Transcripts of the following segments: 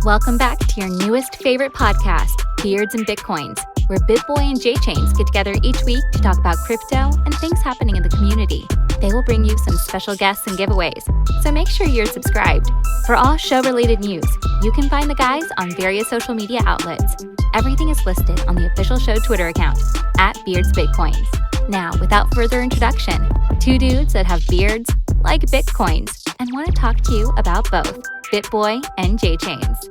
Welcome back to your newest favorite podcast, Beards and Bitcoins, where BitBoy and JChains get together each week to talk about crypto and things happening in the community. They will bring you some special guests and giveaways, so make sure you're subscribed. For all show-related news, you can find the guys on various social media outlets. Everything is listed on the official show Twitter account, @BeardsBitcoins. Now, without further introduction, two dudes that have beards, like Bitcoins, and want to talk to you about both, BitBoy and JChains.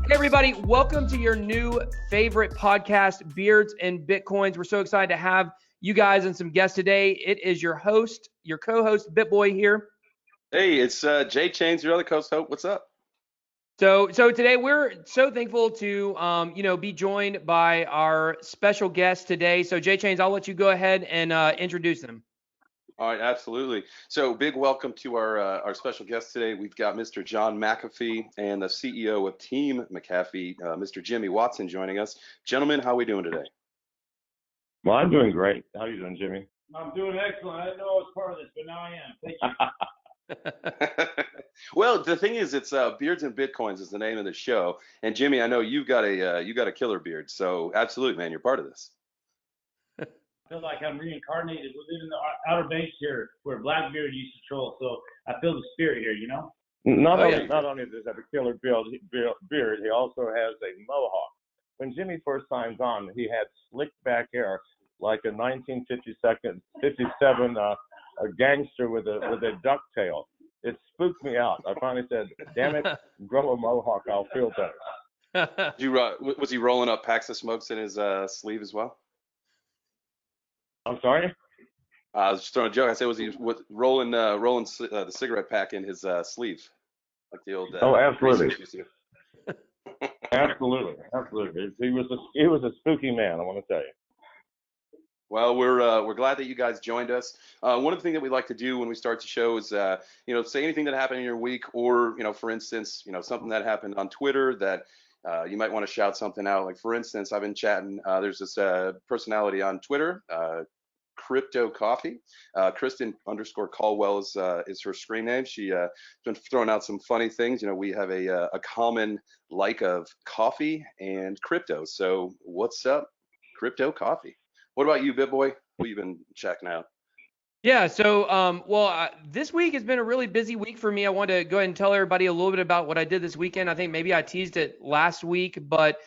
Hey everybody, welcome to your new favorite podcast, Beards and Bitcoins. We're so excited to have you guys and some guests today. It is your host, your co-host, BitBoy here. Hey, it's JChains, your other co-host. What's up? So today we're so thankful to be joined by our special guest today. So JChains, I'll let you go ahead and introduce them. All right, absolutely. So big welcome to our special guest today. We've got Mr. John McAfee and the CEO of Team McAfee, Mr. Jimmy Watson, joining us. Gentlemen, how are we doing today? Well, I'm doing great. How are you doing, Jimmy? I'm doing excellent. I didn't know I was part of this, but now I am. Thank you. Well, the thing is, it's Beards and Bitcoins is the name of the show. And Jimmy, I know you've got a killer beard, so absolutely, man, you're part of this. I feel like I'm reincarnated. We live in the outer banks here where Blackbeard used to troll, so I feel the spirit here, you know? Not only does he have a killer beard, he also has a mohawk. When Jimmy first signed on, he had slicked back hair like a 1957 a gangster with a ducktail. It spooked me out. I finally said, "Damn it, grow a mohawk, I'll feel better." Was he rolling up packs of smokes in his sleeve as well? I'm sorry? I was just throwing a joke. I said, was he rolling the cigarette pack in his sleeve, like the old? Oh, absolutely. Absolutely. He was a spooky man, I want to tell you. Well, we're glad that you guys joined us. One of the things that we like to do when we start the show is say anything that happened in your week, or for instance, something that happened on Twitter that you might want to shout something out. Like, for instance, I've been chatting. There's this personality on Twitter, Crypto Coffee. Kristen_Caldwell is her screen name. She's been throwing out some funny things. We have a common like of coffee and crypto. So what's up, Crypto Coffee? What about you, BitBoy? What you been checking out? Yeah, so this week has been a really busy week for me. I wanted to go ahead and tell everybody a little bit about what I did this weekend. I think maybe I teased it last week, but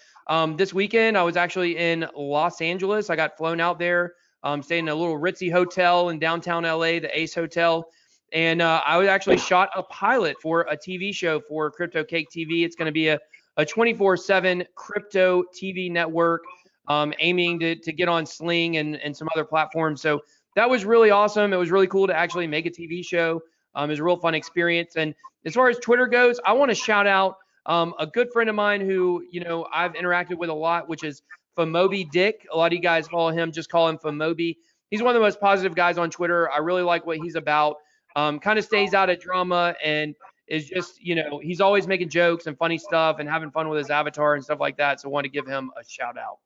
this weekend I was actually in Los Angeles. I got flown out there, stayed in a little ritzy hotel in downtown LA, the Ace Hotel, and I was actually shot a pilot for a TV show for Crypto Cake TV. It's going to be a 24/7 crypto TV network, aiming to get on Sling and some other platforms. So that was really awesome. It was really cool to actually make a TV show. It was a real fun experience. And as far as Twitter goes, I want to shout out a good friend of mine who, I've interacted with a lot, which is Famobi Dick. A lot of you guys follow him. Just call him Famobi. He's one of the most positive guys on Twitter. I really like what he's about. Kind of stays out of drama and is just, he's always making jokes and funny stuff and having fun with his avatar and stuff like that. So I want to give him a shout out.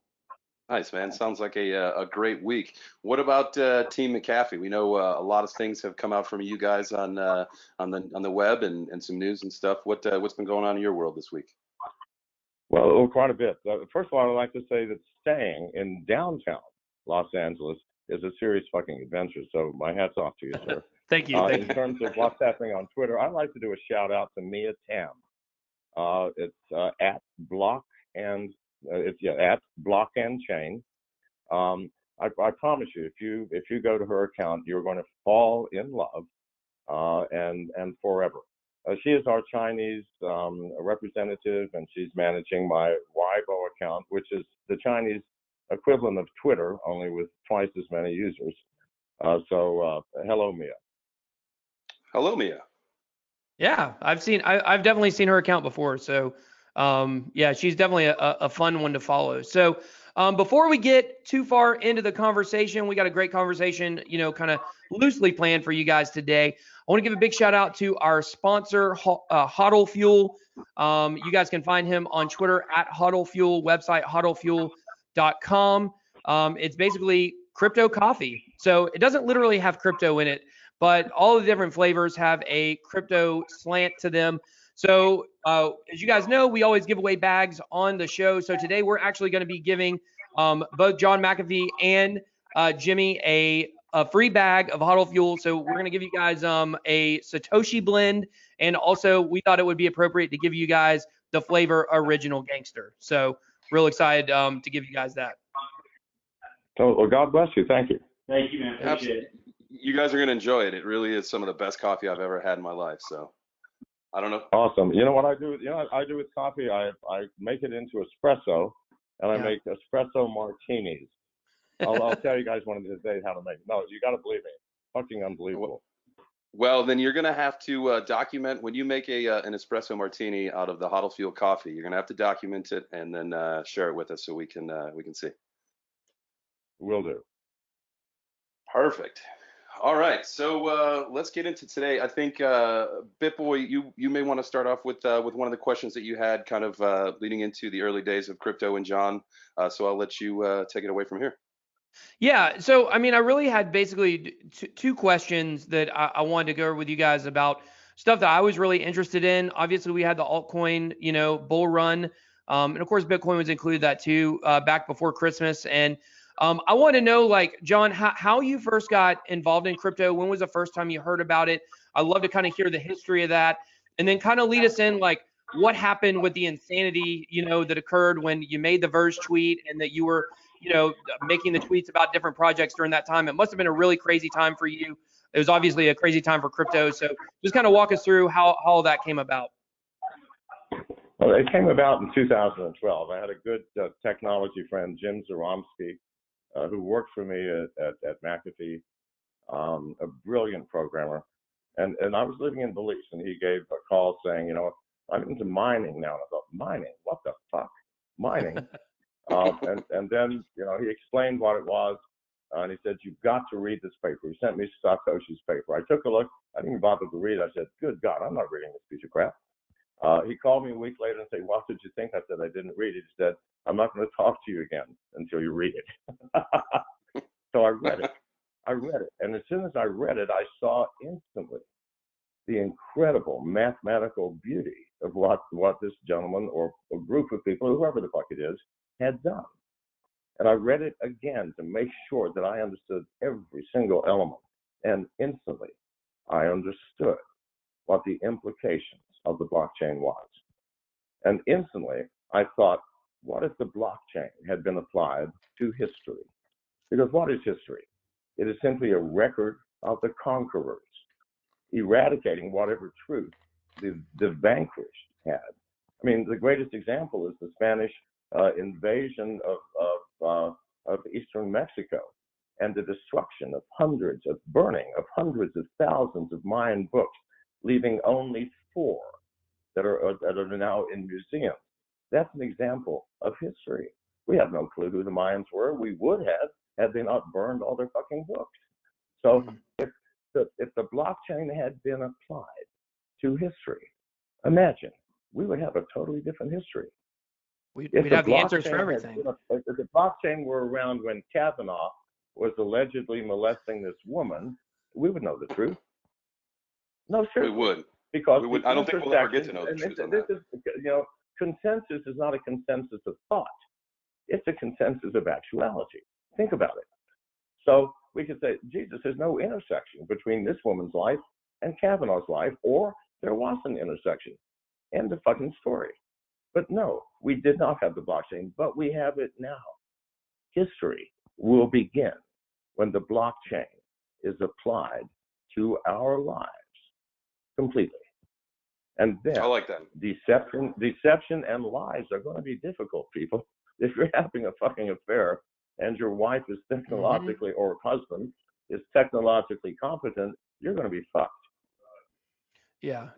Nice, man. Sounds like a great week. What about Team McAfee? We know a lot of things have come out from you guys on the web and some news and stuff. What's been going on in your world this week? Well, quite a bit. First of all, I'd like to say that staying in downtown Los Angeles is a serious fucking adventure. So my hat's off to you, sir. Thank you. In terms of what's happening on Twitter, I'd like to do a shout out to Mia Tam. It's at Block and at Block and Chain. I promise you, if you go to her account, you're going to fall in love and forever. She is our Chinese representative, and she's managing my Weibo account, which is the Chinese equivalent of Twitter, only with twice as many users. So hello, Mia. Hello, Mia. Yeah, I've definitely seen her account before. So yeah, she's definitely a fun one to follow. So before we get too far into the conversation, we got a great conversation, kind of loosely planned for you guys today. I want to give a big shout out to our sponsor, Huddle Fuel. You guys can find him on Twitter at Huddle Fuel, website huddlefuel.com. It's basically crypto coffee. So it doesn't literally have crypto in it, but all the different flavors have a crypto slant to them. So as you guys know, we always give away bags on the show. So today we're actually going to be giving both John McAfee and Jimmy a free bag of Huddle Fuel. So we're going to give you guys a Satoshi blend. And also we thought it would be appropriate to give you guys the flavor Original Gangster. So real excited to give you guys that. So, well, God bless you. Thank you. Thank you, man. Appreciate it. You guys are going to enjoy it. It really is some of the best coffee I've ever had in my life. So I don't know. Awesome. You know what I do? You know what I do with coffee? I make it into espresso, and I make espresso martinis. I'll tell you guys one of these days how to make it. No, you got to believe me. Fucking unbelievable. Well, then you're going to have to document when you make an espresso martini out of the Huddle Fuel coffee. You're going to have to document it and then share it with us so we can see. Will do. Perfect. All right, so let's get into today. I think BitBoy, you may want to start off with one of the questions that you had, kind of leading into the early days of crypto and John. So I'll let you take it away from here. Yeah, so I mean, I really had basically two questions that I wanted to go over with you guys about stuff that I was really interested in. Obviously, we had the altcoin, bull run, and of course, Bitcoin was included that too back before Christmas. And I want to know, like, John, how you first got involved in crypto. When was the first time you heard about it? I'd love to kind of hear the history of that, and then kind of lead us in, like, what happened with the insanity, that occurred when you made the Verge tweet and that you were, making the tweets about different projects during that time. It must have been a really crazy time for you. It was obviously a crazy time for crypto. So just kind of walk us through how all that came about. Well, it came about in 2012. I had a good technology friend, Jim Zaromsky, who worked for me at McAfee, a brilliant programmer. And I was living in Belize, and he gave a call saying, I'm into mining now. And I thought, mining? What the fuck? Mining? And then, he explained what it was, and he said, you've got to read this paper. He sent me Satoshi's paper. I took a look. I didn't even bother to read it. I said, good God, I'm not reading this piece of crap. He called me a week later and said, what did you think? I said, I didn't read it. He said, I'm not going to talk to you again until you read it. So I read it. And as soon as I read it, I saw instantly the incredible mathematical beauty of what this gentleman or a group of people, whoever the fuck it is, had done. And I read it again to make sure that I understood every single element. And instantly, I understood what the implications of the blockchain was. And instantly, I thought, what if the blockchain had been applied to history? Because what is history? It is simply a record of the conquerors, eradicating whatever truth the vanquished had. I mean, the greatest example is the Spanish invasion of eastern Mexico and the destruction of burning of hundreds of thousands of Mayan books, leaving only 4 that are now in museums. That's an example of history. We have no clue who the Mayans were. We would have had they not burned all their fucking books. So if the blockchain had been applied to history, imagine, we would have a totally different history. We'd have the answers for everything. If the blockchain were around when Kavanaugh was allegedly molesting this woman, we would know the truth. No, sure. We would. Because we would. I don't think we'll ever get to know the truth on that. Consensus is not a consensus of thought. It's a consensus of actuality. Think about it. So we could say, Jesus, there's no intersection between this woman's life and Kavanaugh's life, or there was an intersection. End of fucking story. But no, we did not have the blockchain, but we have it now. History will begin when the blockchain is applied to our lives completely. And then I like that. Deception and lies are going to be difficult, people. If you're having a fucking affair and your wife is technologically, or husband is technologically competent, you're going to be fucked. Yeah.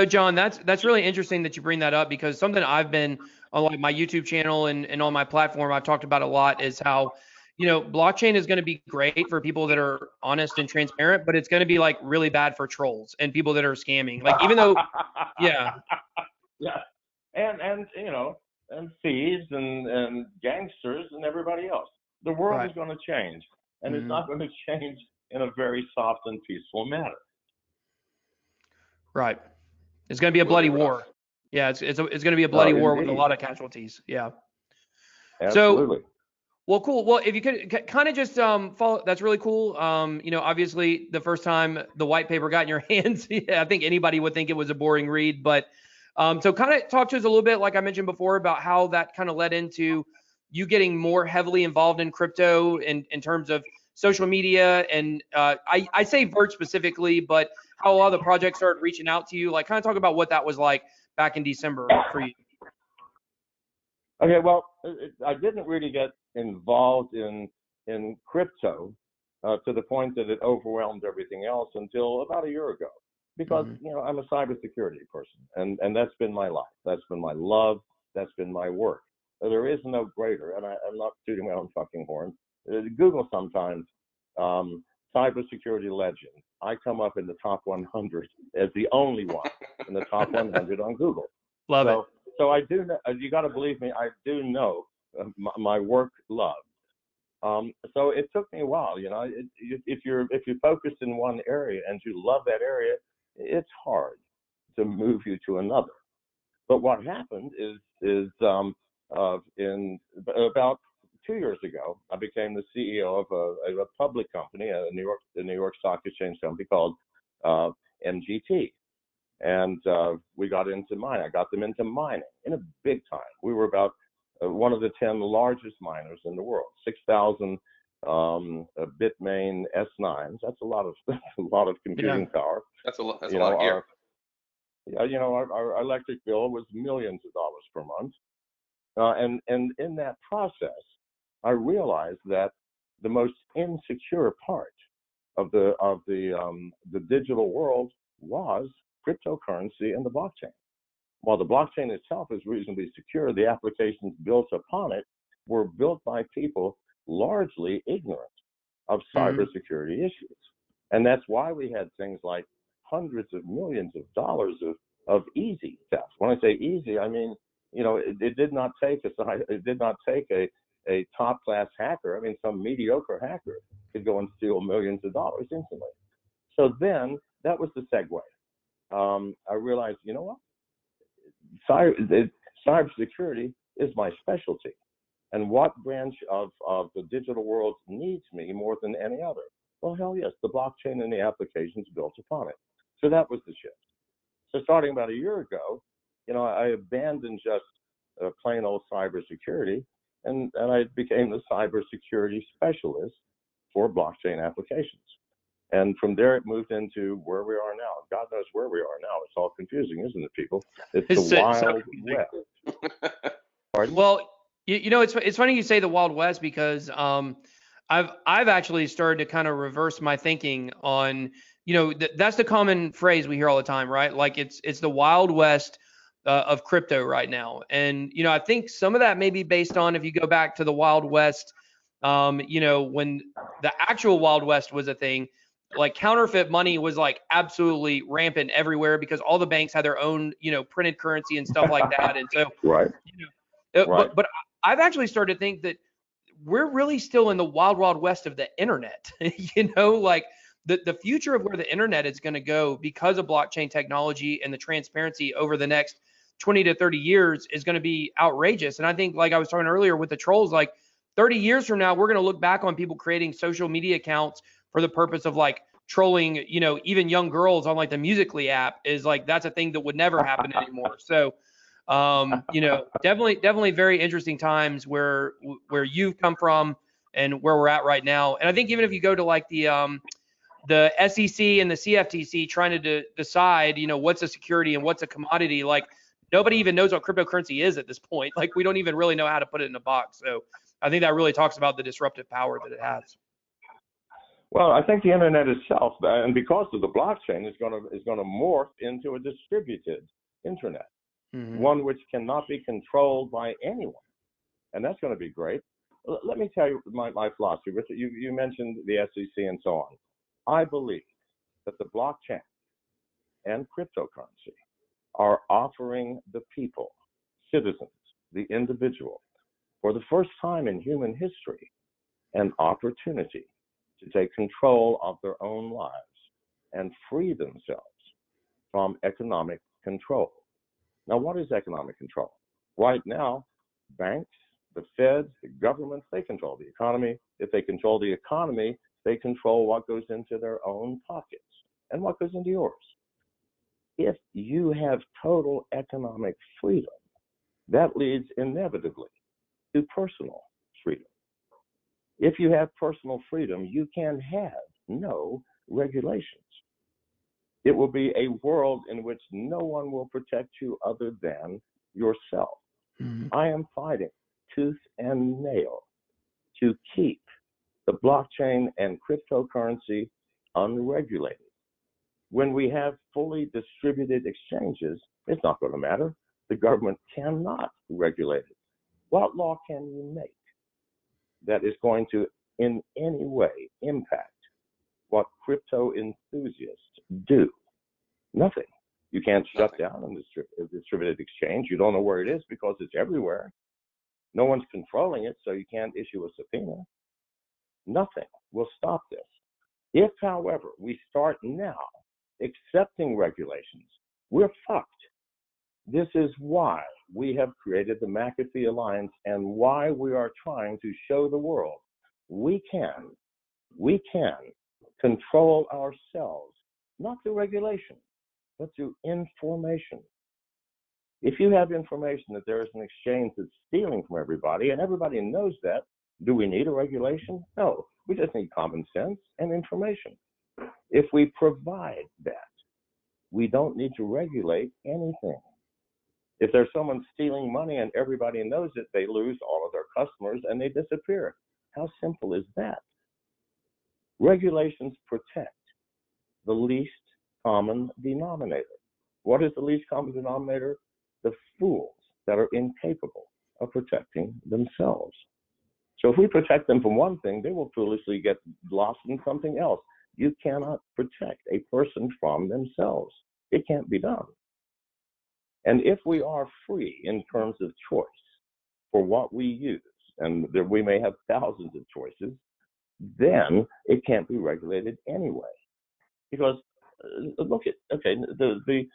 John, that's really interesting that you bring that up, because something I've been on, like, my YouTube channel and on my platform, I've talked about a lot, is how, blockchain is going to be great for people that are honest and transparent, but it's going to be, like, really bad for trolls and people that are scamming. Like, even though, yeah, and thieves and gangsters and everybody else. The world is going to change, and it's not going to change in a very soft and peaceful manner. Right. It's going to be a We'll bloody rip it off. war. Yeah, it's going to be a bloody war with a Indeed. lot of casualties. Yeah. Absolutely. So, well, cool. Well, if you could kind of just follow, that's really cool. Obviously, the first time the white paper got in your hands, I think anybody would think it was a boring read. But so kind of talk to us a little bit, like I mentioned before, about how that kind of led into you getting more heavily involved in crypto in terms of social media. And I say Vert specifically, but how a lot of the projects started reaching out to you. Like, kind of talk about what that was like back in December for you. Okay, well, I didn't really get involved in crypto to the point that it overwhelmed everything else until about a year ago, because I'm a cybersecurity person, and that's been my life, that's been my love, that's been my work. There is no greater, and I'm not tooting my own fucking horn. Google sometimes cybersecurity legend. I come up in the top 100 as the only one in the top 100 on Google. Love it. So I do know, you got to believe me, I do know my work love. So it took me a while, if you're focused in one area and you love that area, it's hard to move you to another. But what happened is in about 2 years ago, I became the CEO of a public company, the New York Stock Exchange company called MGT. And we got into mining. I got them into mining in a big time. We were about one of the 10 largest miners in the world. 6,000 Bitmain S9s. That's a lot of computing power. That's a lot of gear. Our electric bill was millions of dollars per month. And in that process, I realized that the most insecure part of the digital world was cryptocurrency and the blockchain. While the blockchain itself is reasonably secure, the applications built upon it were built by people largely ignorant of cybersecurity issues. And that's why we had things like hundreds of millions of dollars of easy theft. When I say easy, I mean, it did not take a top-class hacker. I mean, some mediocre hacker could go and steal millions of dollars instantly. So then that was the segue. I realized, you know what? Cybersecurity is my specialty. And what branch of the digital world needs me more than any other? Well, hell yes, the blockchain and the applications built upon it. So that was the shift. So starting about a year ago, I abandoned just plain old cybersecurity, and I became the cybersecurity specialist for blockchain applications. And from there, it moved into where we are now. God knows where we are now. It's all confusing, isn't it, people? It's the Wild West. Pardon? Well, it's funny you say the Wild West, because I've actually started to kind of reverse my thinking on, that's the common phrase we hear all the time, right? Like it's the Wild West of crypto right now. And, I think some of that may be based on, if you go back to the Wild West, when the actual Wild West was a thing, like counterfeit money was like absolutely rampant everywhere, because all the banks had their own, printed currency and stuff like that. And so, right. Right. But I've actually started to think that we're really still in the wild, wild west of the internet. Like the future of where the internet is going to go because of blockchain technology and the transparency over the next 20 to 30 years is going to be outrageous. And I think, like I was talking earlier with the trolls, like 30 years from now, we're going to look back on people creating social media accounts for the purpose of like trolling, even young girls on like the Musical.ly app is like, that's a thing that would never happen anymore. So, definitely very interesting times where you've come from and where we're at right now. And I think even if you go to like the SEC and the CFTC trying to decide, what's a security and what's a commodity, like nobody even knows what cryptocurrency is at this point. Like we don't even really know how to put it in a box. So I think that really talks about the disruptive power that it has. Well, I think the internet itself, and because of the blockchain, is going to morph into a distributed internet, one which cannot be controlled by anyone, and that's going to be great. Let me tell you my philosophy. You mentioned the SEC and so on. I believe that the blockchain and cryptocurrency are offering the people, citizens, the individual, for the first time in human history, an opportunity to take control of their own lives and free themselves from economic control. Now, what is economic control? Right now, banks, the Fed, the governments, they control the economy. If they control the economy, they control what goes into their own pockets and what goes into yours. If you have total economic freedom, that leads inevitably to personal freedom. If you have personal freedom, you can have no regulations. It will be a world in which no one will protect you other than yourself. I am fighting tooth and nail to keep the blockchain and cryptocurrency unregulated. When we have fully distributed exchanges, it's not going to matter. The government cannot regulate it. What law can you make that is going to in any way impact what crypto enthusiasts do? Nothing. You can't shut down a distributed exchange. You don't know where it is because it's everywhere. No one's controlling it, so you can't issue a subpoena. Nothing will stop this. If, however, we start now accepting regulations, we're fucked. This is why we have created the McAfee Alliance and why we are trying to show the world we can control ourselves, not through regulation, but through information. If you have information that there is an exchange that's stealing from everybody, and everybody knows that, do we need a regulation? No, we just need common sense and information. If we provide that, we don't need to regulate anything. If there's someone stealing money and everybody knows it, they lose all of their customers and they disappear. How simple is that? Regulations protect the least common denominator. What is the least common denominator? The fools that are incapable of protecting themselves. So if we protect them from one thing, they will foolishly get lost in something else. You cannot protect a person from themselves. It can't be done. And if we are free in terms of choice for what we use, and we may have thousands of choices, then it can't be regulated anyway. Because look at, the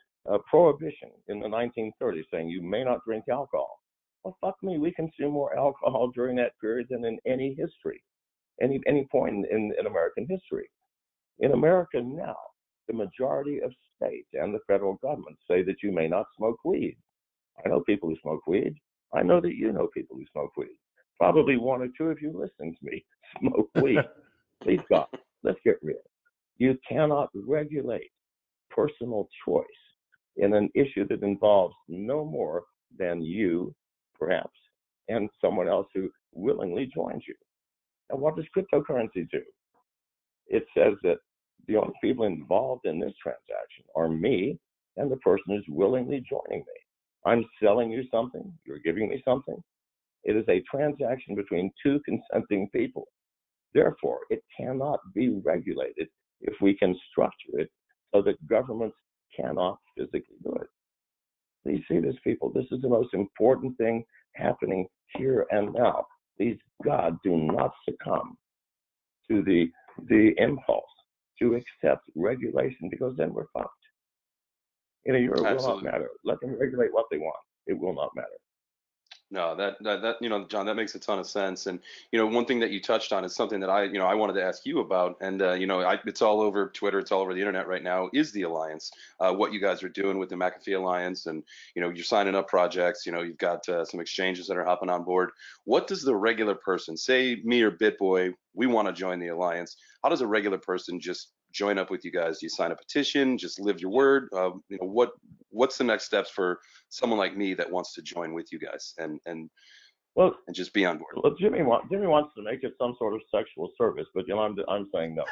prohibition in the 1930s saying you may not drink alcohol. Well, fuck me, we consume more alcohol during that period than in any history, any point in American history. In America now, the majority of states and the federal government say that you may not smoke weed. I know people who smoke weed. I know that you know people who smoke weed. Probably one or two of you listening to me smoke weed. Please God, let's get real. You cannot regulate personal choice in an issue that involves no more than you, perhaps, and someone else who willingly joins you. And what does cryptocurrency do? It says that the only people involved in this transaction are me and the person who's willingly joining me. I'm selling you something, you're giving me something. It is a transaction between two consenting people. Therefore, it cannot be regulated if we can structure it so that governments cannot physically do it. Please see this, people. This is the most important thing happening here and now. Please, God, do not succumb to the impulse to accept regulation, because then we're fucked. In a year, it will not matter. Let them regulate what they want. It will not matter. No, that John, that makes a ton of sense. And one thing that you touched on is something that I wanted to ask you about. And it's all over Twitter, it's all over the internet right now. Is the Alliance, what you guys are doing with the McAfee Alliance, and you're signing up projects. You've got some exchanges that are hopping on board. What does the regular person, say me or BitBoy, we want to join the Alliance? How does a regular person just join up with you guys? Do you sign a petition? Just live your word? What's the next steps for someone like me that wants to join with you guys and just be on board? Well, Jimmy wants to make it some sort of sexual service, but I'm saying no.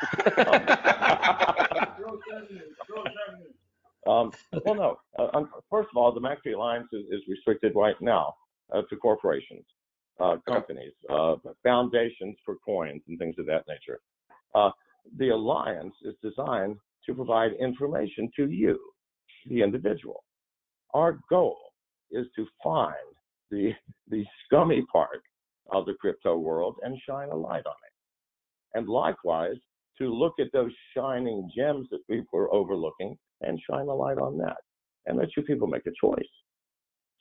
Well, no. First of all, the McAfee Alliance is restricted right now to corporations, companies, foundations for coins and things of that nature. The Alliance is designed to provide information to you, the individual. Our goal is to find the scummy part of the crypto world and shine a light on it. And likewise, to look at those shining gems that people are overlooking and shine a light on that and let you people make a choice.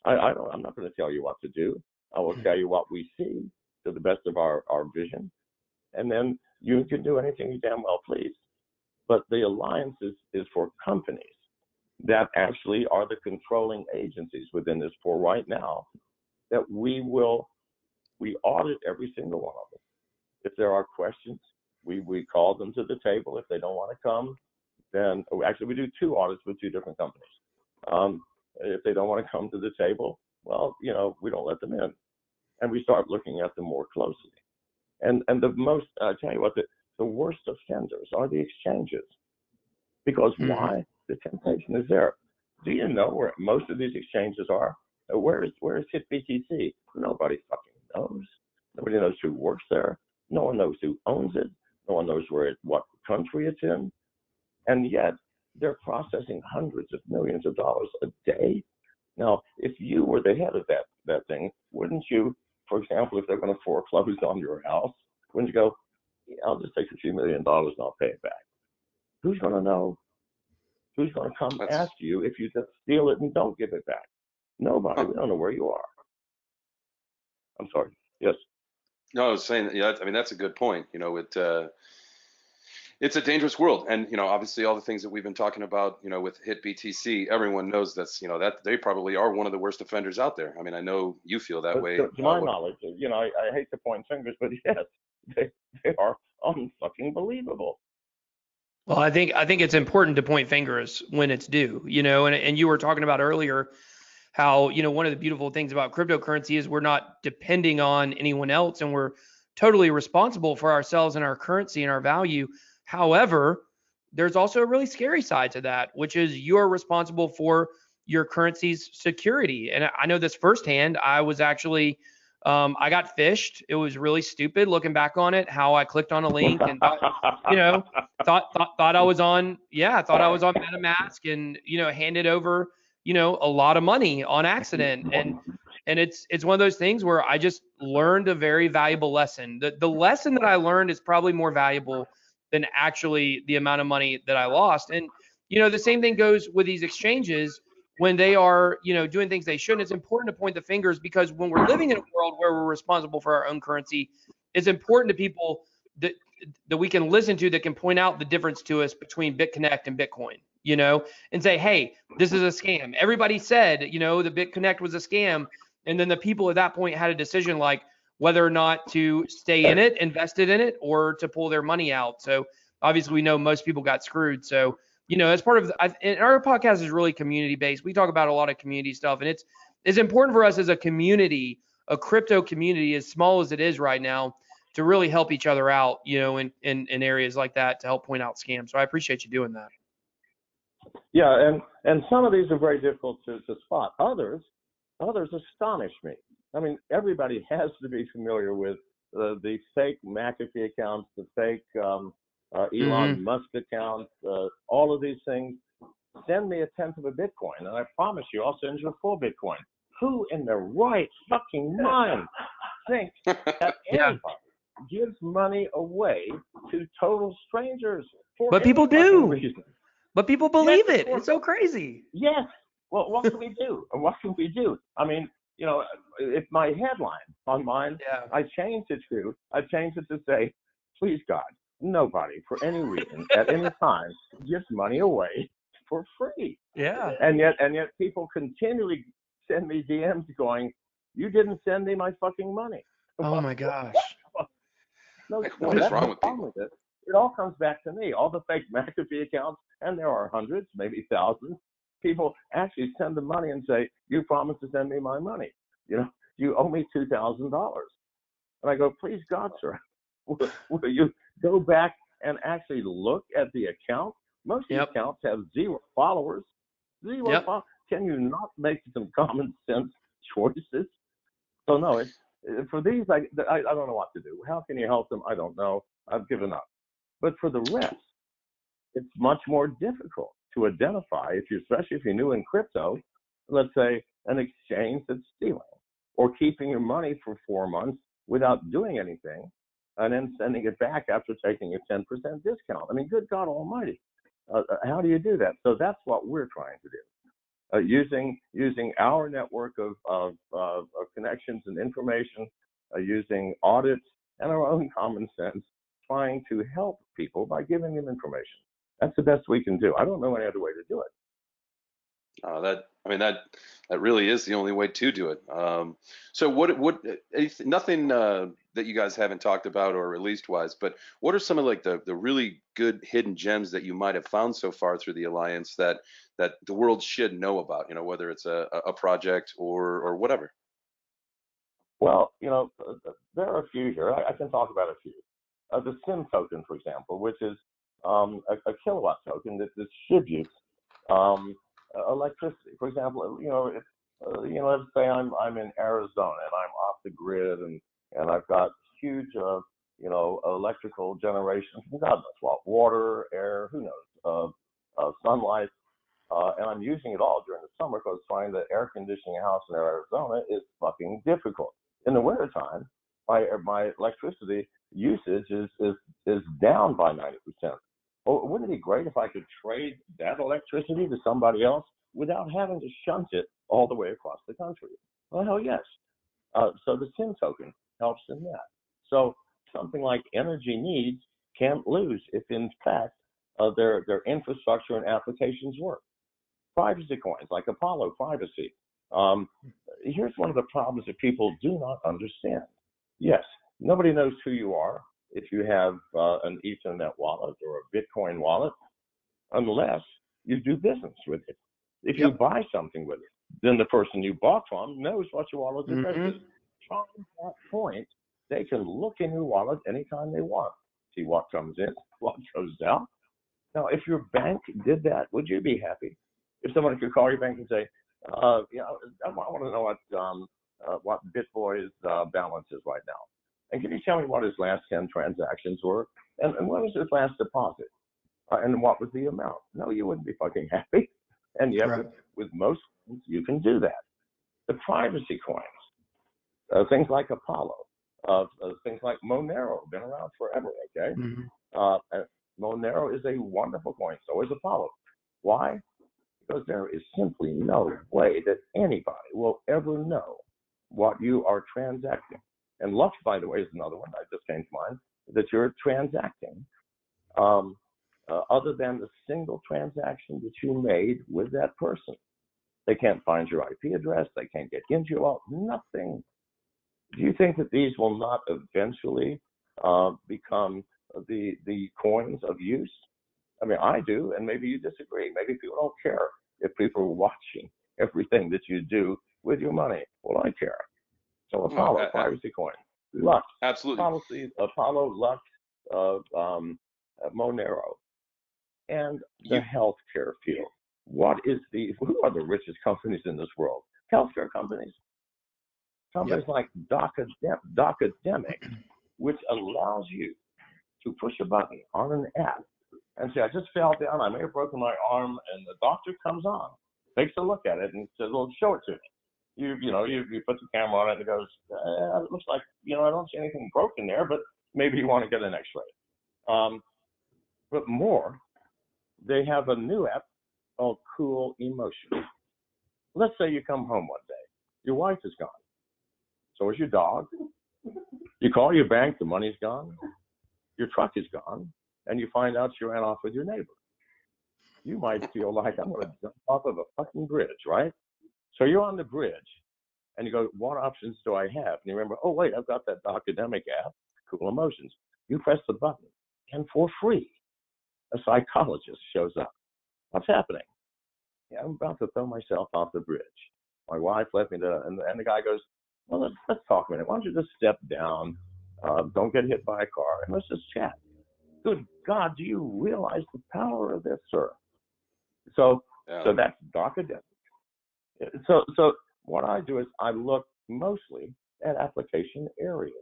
I'm not going to tell you what to do. I will tell you what we see to the best of our vision, and then you can do anything you damn well please. But the alliance is for companies that actually are the controlling agencies within this for right now, that we audit every single one of them. If there are questions, we call them to the table. If they don't want to come, then actually we do 2 audits with 2 different companies. If they don't want to come to the table, well, we don't let them in, and we start looking at them more closely. And the most, I tell you what, the worst offenders are the exchanges, because why? The temptation is there. Do you know where most of these exchanges are? Where is HitBTC? Nobody fucking knows. Nobody knows who works there. No one knows who owns it. No one knows what country it's in. And yet they're processing hundreds of millions of dollars a day. Now, if you were the head of that thing, wouldn't you, for example, if they're going to foreclose on your house, wouldn't you go, yeah, I'll just take a few $1 million and I'll pay it back? Who's going to know? Who's going to come ask you if you just steal it and don't give it back? Nobody. We don't know where you are. I'm sorry. Yes. No, I was saying that, yeah, I mean, that's a good point. It's a dangerous world. And, obviously all the things that we've been talking about, with HitBTC, everyone knows that they probably are one of the worst offenders out there. I mean, I know you feel that way. To my knowledge, I hate to point fingers, but yes, they are unfucking believable. Well, I think it's important to point fingers when it's due, and you were talking about earlier how, one of the beautiful things about cryptocurrency is we're not depending on anyone else, and we're totally responsible for ourselves and our currency and our value. However, there's also a really scary side to that, which is you're responsible for your currency's security. And I know this firsthand. I was actually, I got phished. It was really stupid looking back on it, how I clicked on a link and thought I was on MetaMask and, handed over, a lot of money on accident. And it's one of those things where I just learned a very valuable lesson. The lesson that I learned is probably more valuable than actually the amount of money that I lost. And, the same thing goes with these exchanges when they are, doing things they shouldn't. It's important to point the fingers, because when we're living in a world where we're responsible for our own currency, it's important to people that we can listen to, that can point out the difference to us between BitConnect and Bitcoin, and say, hey, this is a scam. Everybody said, the BitConnect was a scam. And then the people at that point had a decision like whether or not to stay in it, invested in it, or to pull their money out. So obviously we know most people got screwed. So, as part of, and our podcast is really community based. We talk about a lot of community stuff, and it's important for us as a community, a crypto community, as small as it is right now, to really help each other out, in areas like that, to help point out scams. So I appreciate you doing that. Yeah, and some of these are very difficult to spot. Others astonish me. I mean, everybody has to be familiar with the fake McAfee accounts, the fake Elon Musk accounts, all of these things. Send me 1/10 of a Bitcoin, and I promise you, I'll send you a full Bitcoin. Who in their right fucking mind thinks that anybody gives money away to total strangers? But people do. Reason? But people believe it. It's so crazy. Yes. Well, what can we do? What can we do? I mean, if my headline on mine, I changed it to say, please God, nobody for any reason at any time gives money away for free. Yeah. And yet people continually send me DMs going, you didn't send me my fucking money. Oh my gosh. What is wrong with people? It all comes back to me. All the fake McAfee accounts, and there are hundreds, maybe thousands. People actually send the money and say, you promised to send me my money. You owe me $2,000. And I go, please God, sir, will you go back and actually look at the account? Most of the accounts have 0 followers. Followers. Can you not make some common sense choices? So no, for these, I don't know what to do. How can you help them? I don't know. I've given up. But for the rest, it's much more difficult to identify, especially if you're new in crypto, let's say an exchange that's stealing or keeping your money for 4 months without doing anything and then sending it back after taking a 10% discount. I mean, good God almighty. How do you do that? So that's what we're trying to do, using our network of connections and information, using audits and our own common sense, trying to help people by giving them information. That's the best we can do. I don't know any other way to do it. That really is the only way to do it. So nothing that you guys haven't talked about or released wise, but what are some of like the really good hidden gems that you might have found so far through the Alliance that the world should know about, whether it's a project or whatever? Well, there are a few here. I can talk about a few. The SIM token, for example, which is a kilowatt token that distributes electricity. For example, let's say I'm in Arizona and I'm off the grid and I've got huge, electrical generation from God knows what, water, air, who knows, sunlight, and I'm using it all during the summer because finding the air conditioning house in Arizona is fucking difficult. In the wintertime, my electricity usage is down by 90%. Well, wouldn't it be great if I could trade that electricity to somebody else without having to shunt it all the way across the country? Well, hell yes. So the SIM token helps in that. So something like energy needs can't lose if, in fact, their infrastructure and applications work. Privacy coins like Apollo Privacy. Here's one of the problems that people do not understand. Yes, nobody knows who you are if you have an Ethernet wallet or a Bitcoin wallet, unless you do business with it. If you buy something with it, then the person you bought from knows what your wallet address is. From that point, they can look in your wallet anytime they want, see what comes in, what goes out. Now, if your bank did that, would you be happy? If someone could call your bank and say, I want to know what BitBoy's balance is right now. And can you tell me what his last 10 transactions were? And when was his last deposit? And what was the amount? No, you wouldn't be fucking happy. And yet, with most things, you can do that. The privacy coins, things like Apollo, things like Monero, been around forever, okay? Monero is a wonderful coin, so is Apollo. Why? Because there is simply no way that anybody will ever know what you are transacting. And Lux, by the way, is another one that just came to mind, that you're transacting other than the single transaction that you made with that person. They can't find your IP address. They can't get into your wallet. Nothing. Do you think that these will not eventually become the coins of use? I mean, I do, and maybe you disagree. Maybe people don't care if people are watching everything that you do with your money. Well, I care. So Apollo, privacy coin, Lux, absolutely, Apollo, Lux, Monero, and the healthcare field. Who are the richest companies in this world? Healthcare companies. Companies like Docademic, which allows you to push a button on an app and say, I just fell down, I may have broken my arm, and the doctor comes on, takes a look at it, and says, well, show it to me. You put the camera on it, and it goes, it looks like, I don't see anything broken there, but maybe you want to get an x-ray. But more, they have a new app called Cool Emotions. Let's say you come home one day, your wife is gone. So is your dog. You call your bank, the money's gone. Your truck is gone, and you find out she ran off with your neighbor. You might feel like, I'm going to jump off of a fucking bridge, right? So you're on the bridge, and you go, what options do I have? And you remember, oh, wait, I've got that academic app, Cool Emotions. You press the button, and for free, a psychologist shows up. What's happening? Yeah, I'm about to throw myself off the bridge. My wife left me there, and the guy goes, well, let's talk a minute. Why don't you just step down, don't get hit by a car, and let's just chat. Good God, do you realize the power of this, sir? So that's academic. So what I do is I look mostly at application areas.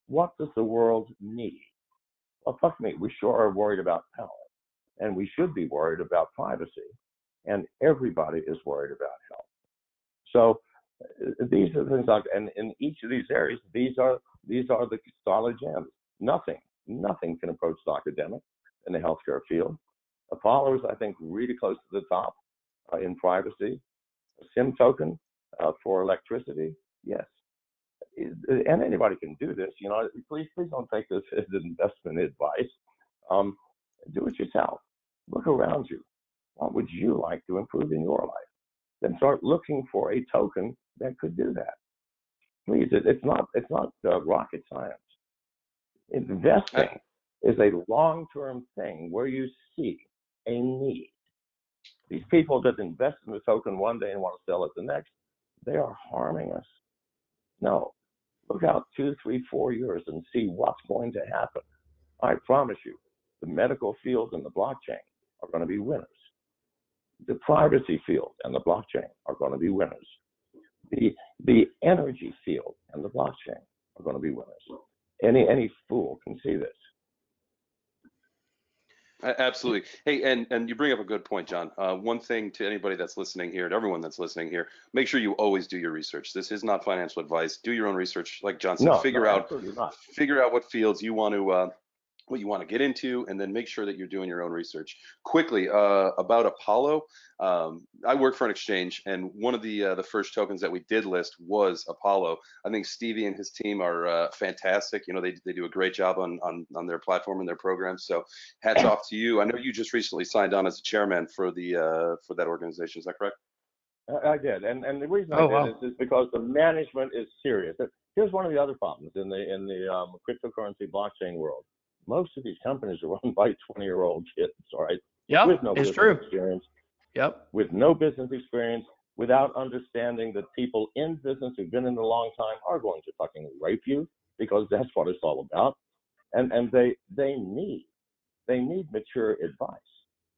What does the world need? Well, fuck me, we sure are worried about power, and we should be worried about privacy, and everybody is worried about health. So these are the things and in each of these areas, these are the solid gems. Nothing can approach the academic in the healthcare field. Apollo is, I think, really close to the top in privacy. A SIM token for electricity, yes. And anybody can do this. You know, please don't take this as investment advice. Do it yourself. Look around you. What would you like to improve in your life? Then start looking for a token that could do that. Please, it's not rocket science. Investing is a long-term thing where you see a need. These people that invest in the token one day and want to sell it the next, they are harming us. No, look out 2, 3, 4 years and see what's going to happen. I promise you, the medical field and the blockchain are going to be winners. The privacy field and the blockchain are going to be winners. The energy field and the blockchain are going to be winners. Any fool can see this. Absolutely. Hey, and you bring up a good point, John. One thing to anybody that's listening here, and everyone that's listening here, make sure you always do your research. This is not financial advice. Do your own research, like John said. Figure out what fields you want to what you want to get into, and then make sure that you're doing your own research. Quickly, about Apollo, I work for an exchange, and one of the first tokens that we did list was Apollo. I think Stevie and his team are fantastic. You know, they do a great job on their platform and their programs. So hats off to you. I know you just recently signed on as a chairman for that organization. Is that correct? I did, and the reason I did is because the management is serious. Here's one of the other problems in the cryptocurrency blockchain world. Most of these companies are run by 20-year-old kids, all right? Yeah, with no business experience. Yep. With no business experience, without understanding that people in business who've been in a long time are going to fucking rape you, because that's what it's all about. And they need mature advice.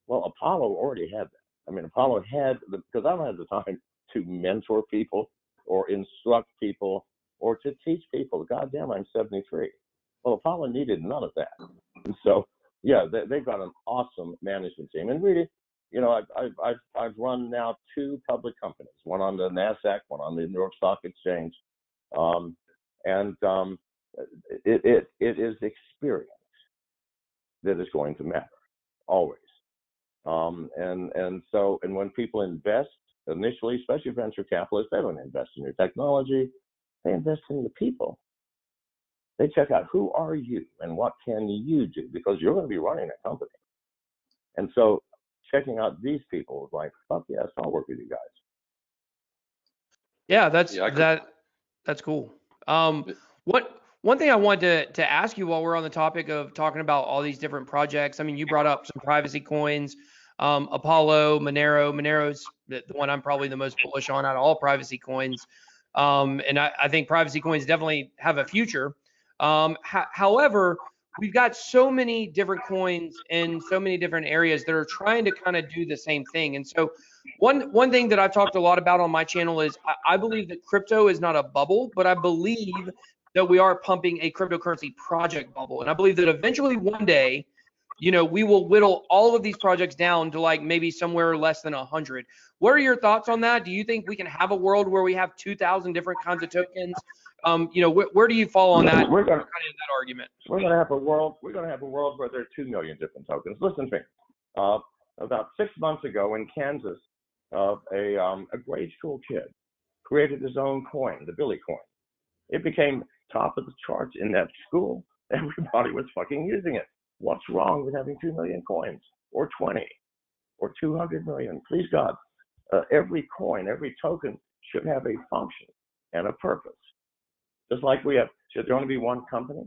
Well, Apollo already had that. I mean, Apollo had, because I don't have the time to mentor people or instruct people or to teach people. Goddamn, I'm 73. Well, Apollo needed none of that. And so, yeah, they've got an awesome management team. And really, you know, I've run now 2 public companies, one on the NASDAQ, one on the New York Stock Exchange. It is experience that is going to matter, always. And when people invest initially, especially venture capitalists, they don't invest in your technology, they invest in the people. They check out who are you and what can you do, because you're going to be running a company. And so checking out these people is like, fuck yes, I'll work with you guys. Yeah, that's cool. One thing I wanted to ask you while we're on the topic of talking about all these different projects, I mean, you brought up some privacy coins, Apollo, Monero. Monero's the one I'm probably the most bullish on out of all privacy coins. And I think privacy coins definitely have a future. However, we've got so many different coins in so many different areas that are trying to kind of do the same thing. And so one thing that I've talked a lot about on my channel is I believe that crypto is not a bubble, but I believe that we are pumping a cryptocurrency project bubble. And I believe that eventually one day, you know, we will whittle all of these projects down to like maybe somewhere less than 100. What are your thoughts on that? Do you think we can have a world where we have 2,000 different kinds of tokens? You know, where do you fall on that? We're gonna, kind of that argument. We're going to have a world. We're going to have a world where there are 2 million different tokens. Listen to me. About 6 months ago in Kansas, a grade school kid created his own coin, the Billy coin. It became top of the charts in that school. Everybody was fucking using it. What's wrong with having 2 million coins, or 20, or 200 million? Please God, every coin, every token should have a function and a purpose. Just like we have, should there only be one company?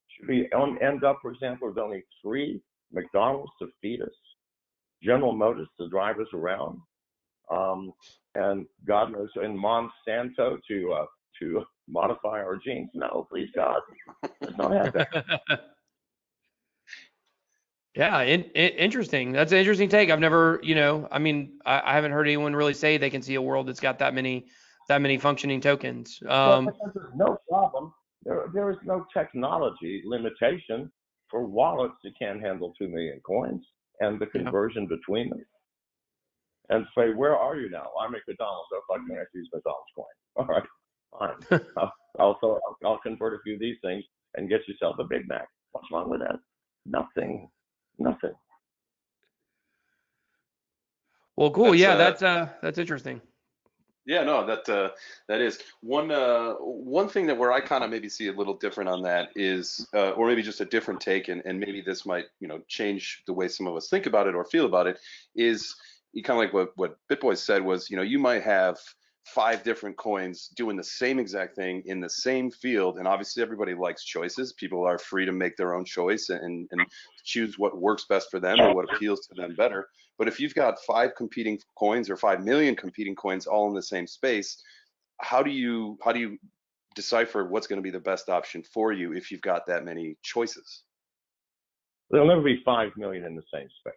Should we end up, for example, with only 3 McDonald's to feed us, General Motors to drive us around, and God knows, and Monsanto to modify our genes? No, please God, let's not have that. Yeah, interesting. That's an interesting take. I've never, you know, I mean, I haven't heard anyone really say they can see a world that's got that many functioning tokens. Well, there's no problem. There is no technology limitation for wallets that can't handle 2 million coins and the conversion between them. And say, where are you now? I'm at McDonald's. Oh, fuck me, I use McDonald's coin. All right, fine. I'll convert a few of these things and get yourself a Big Mac. What's wrong with that? Nothing. Well, cool. Yeah, that's interesting. Yeah, no, that is one thing that where I kind of maybe see a little different on that is, or maybe just a different take, and maybe this might change the way some of us think about it or feel about it, is you kind of like what BitBoy said was, you might have 5 different coins doing the same exact thing in the same field, and obviously everybody likes choices. People are free to make their own choice and choose what works best for them or what appeals to them better. But if you've got 5 competing coins or 5 million competing coins all in the same space, how do you decipher what's going to be the best option for you if you've got that many choices? There'll never be 5 million in the same space.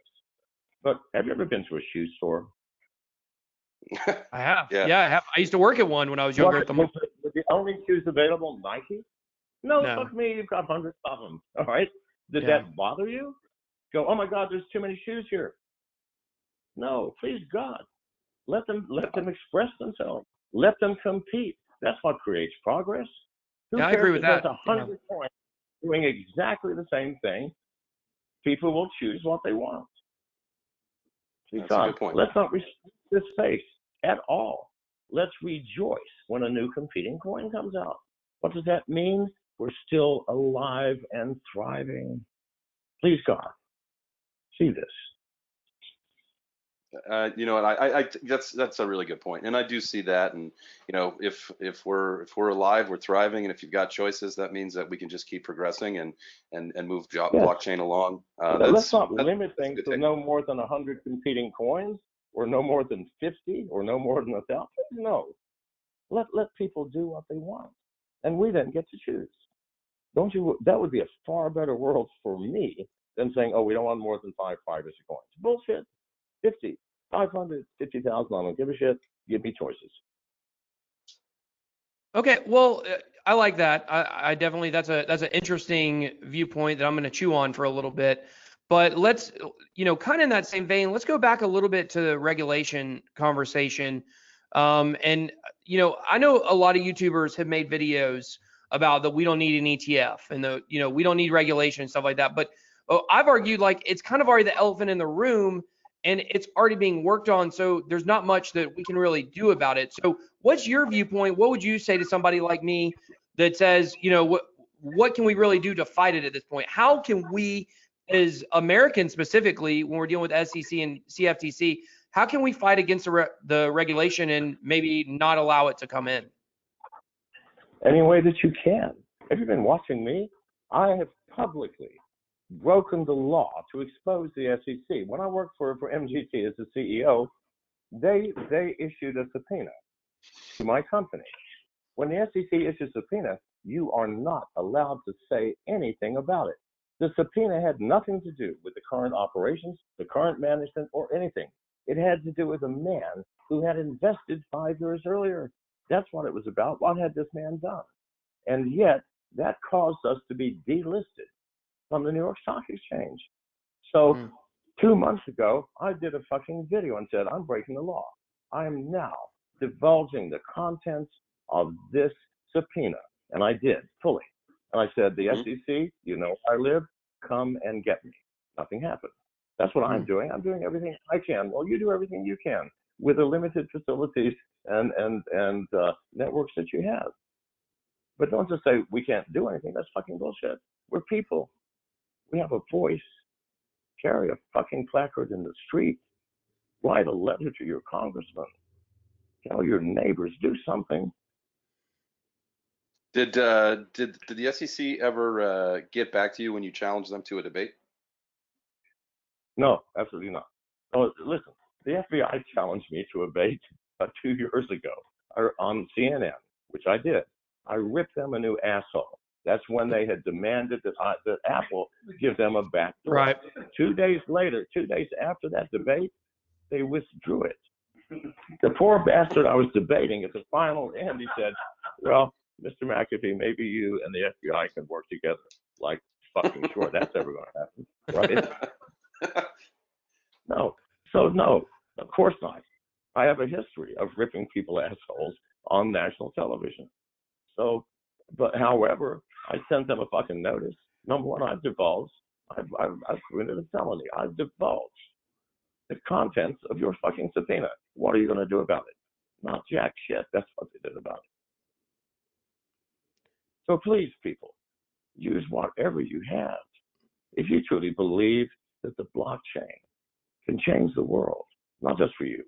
But have you ever been to a shoe store? I have. Yeah. Yeah, I have. I used to work at one when I was younger. Was the only shoes available Nike? No, No. fuck me, you've got hundreds of them. All right. Did Yeah. that bother you? Go, oh my God, there's too many shoes here. No, please God. Let them express themselves. Let them compete. That's what creates progress. Who Yeah, I cares agree with if there's that. 100 coins doing exactly the same thing? People will choose what they want. Please That's a God, good point. let's not restrict this space at all. Let's rejoice when a new competing coin comes out. What does that mean? We're still alive and thriving. Please God, see this. I that's a really good point, and I do see that. And if we're alive, we're thriving, and if you've got choices, that means that we can just keep progressing and move blockchain along. Let's not limit things to no more than 100 competing coins, or no more than 50, or no more than 1,000. No, let people do what they want, and we then get to choose. Don't you? That would be a far better world for me than saying, oh, we don't want more than 5 privacy coins. Bullshit. 50, 500, 50,000. I don't give a shit. Give me choices. Okay, well, I like that. I definitely that's an interesting viewpoint that I'm going to chew on for a little bit. But let's, kind of in that same vein, let's go back a little bit to the regulation conversation. And I know a lot of YouTubers have made videos about that we don't need an ETF and we don't need regulation and stuff like that. But I've argued like it's kind of already the elephant in the room. And it's already being worked on, so there's not much that we can really do about it. So what's your viewpoint? What would you say to somebody like me that says, what can we really do to fight it at this point? How can we, as Americans specifically, when we're dealing with SEC and CFTC, how can we fight against the regulation and maybe not allow it to come in? Any way that you can. Have you been watching me? I have publicly broken the law to expose the SEC. When I worked for MGT as the CEO, they issued a subpoena to my company. When the SEC issues a subpoena, you are not allowed to say anything about it. The subpoena had nothing to do with the current operations, the current management, or anything. It had to do with a man who had invested 5 years earlier. That's what it was about. What had this man done? And yet, that caused us to be delisted from the New York Stock Exchange. So 2 months ago, I did a fucking video and said, I'm breaking the law. I am now divulging the contents of this subpoena. And I did, fully. And I said, the SEC, you know where I live, come and get me. Nothing happened. That's what I'm doing. I'm doing everything I can. Well, you do everything you can with the limited facilities and networks that you have. But don't just say we can't do anything. That's fucking bullshit. We're people. We have a voice. Carry a fucking placard in the street. Write a letter to your congressman. Tell your neighbors. Do something. Did the SEC ever get back to you when you challenged them to a debate? No, absolutely not. Oh, listen, the FBI challenged me to a debate 2 years ago on CNN, which I did. I ripped them a new asshole. That's when they had demanded that Apple give them a backdoor. Right. 2 days later, 2 days after that debate, they withdrew it. The poor bastard I was debating at the final end, he said, well, Mr. McAfee, maybe you and the FBI can work together. Like, fucking sure, that's ever going to happen, right? No. So, no, of course not. I have a history of ripping people assholes on national television. So, but however, I sent them a fucking notice. Number one, I've divulged. I've committed a felony. I've divulged the contents of your fucking subpoena. What are you going to do about it? Not jack shit. That's what they did about it. So please, people, use whatever you have. If you truly believe that the blockchain can change the world, not just for you,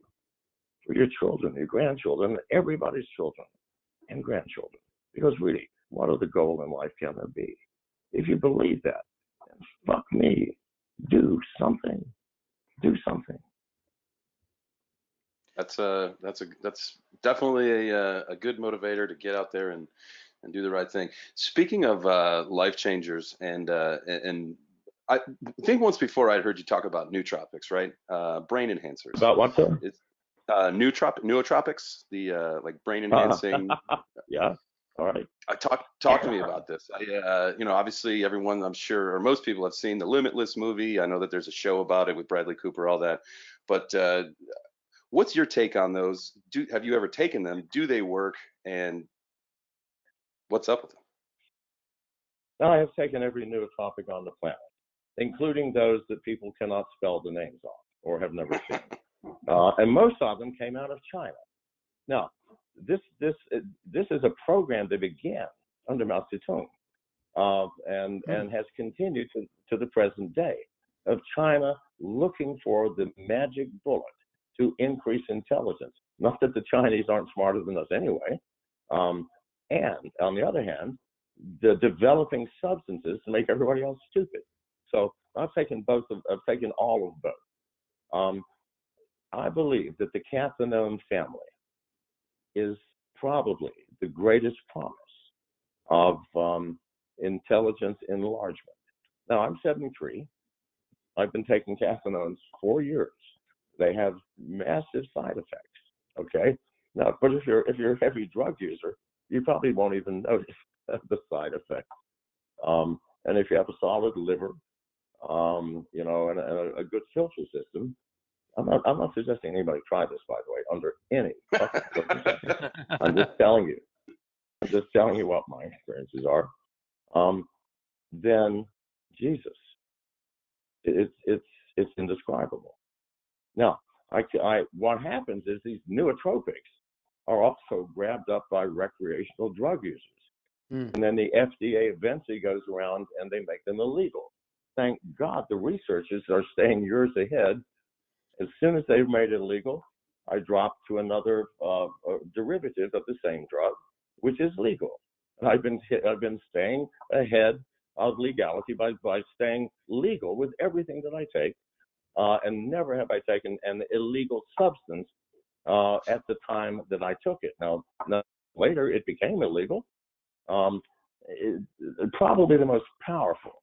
for your children, your grandchildren, everybody's children and grandchildren. Because really, what other goal in life can there be? If you believe that, then fuck me, do something. Do something. That's definitely a good motivator to get out there and do the right thing. Speaking of life changers, and I think once before I'd heard you talk about nootropics, right? Brain enhancers. About what, sir? It's nootropics, the like brain enhancing. Yeah. All right. Talk to me about this. Obviously everyone, I'm sure, or most people have seen the Limitless movie. I know that there's a show about it with Bradley Cooper, all that. But what's your take on those? Have you ever taken them? Do they work? And what's up with them? I have taken every nootropic on the planet, including those that people cannot spell the names of or have never seen. And most of them came out of China. Now, this is a program that began under Mao Zedong and has continued to the present day of China looking for the magic bullet to increase intelligence. Not that the Chinese aren't smarter than us anyway. And on the other hand, the developing substances to make everybody else stupid. So I've taken all of both. I believe that the cathinone family is probably the greatest promise of intelligence enlargement. Now, I'm 73. I've been taking cathinones 4 years. They have massive side effects. Okay. Now, but if you're a heavy drug user, you probably won't even notice the side effects. And if you have a solid liver, and a good filter system, I'm not suggesting anybody try this, by the way, under any circumstances. I'm just telling you what my experiences are. Then Jesus, it's indescribable. Now, what happens is these nootropics are also grabbed up by recreational drug users. And then the FDA eventually goes around and they make them illegal. Thank God the researchers are staying years ahead. As soon as they've made it illegal, I dropped to another derivative of the same drug, which is legal. And I've been staying ahead of legality by staying legal with everything that I take. And never have I taken an illegal substance at the time that I took it. Now later it became illegal. Probably the most powerful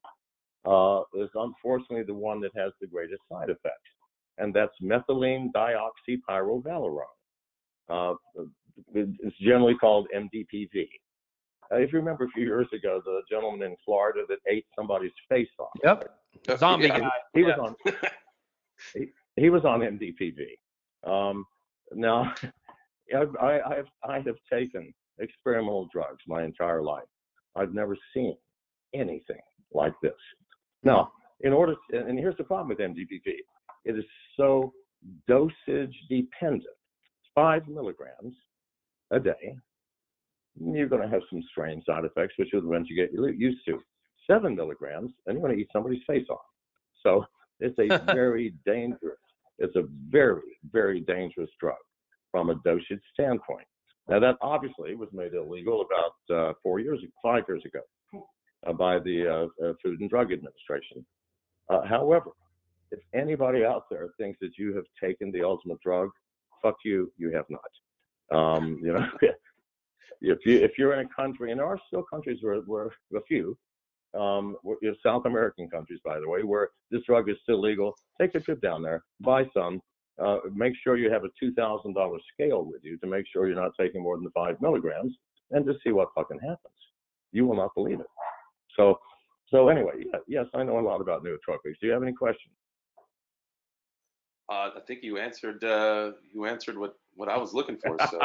is unfortunately the one that has the greatest side effects, and that's methylene dioxypyrovaleron. It's generally called MDPV. If you remember a few years ago, the gentleman in Florida that ate somebody's face off. Yep. Zombie guy. He was on. He was on MDPV. Now, I have taken experimental drugs my entire life. I've never seen anything like this. Now, and here's the problem with MDPV. It is so dosage dependent. 5 milligrams a day. You're going to have some strange side effects, which are the ones you get used to. 7 milligrams, and you're going to eat somebody's face off. So it's a very dangerous. It's a very, very dangerous drug from a dosage standpoint. Now that obviously was made illegal about 5 years ago by the Food and Drug Administration. However, if anybody out there thinks that you have taken the ultimate drug, fuck you, you have not. If you're in a country, and there are still countries where a few, South American countries, by the way, where this drug is still legal, take a trip down there, buy some. Make sure you have a $2,000 scale with you to make sure you're not taking more than 5 milligrams, and just see what fucking happens. You will not believe it. So anyway, yes, I know a lot about nootropics. Do you have any questions? I think you answered what I was looking for. So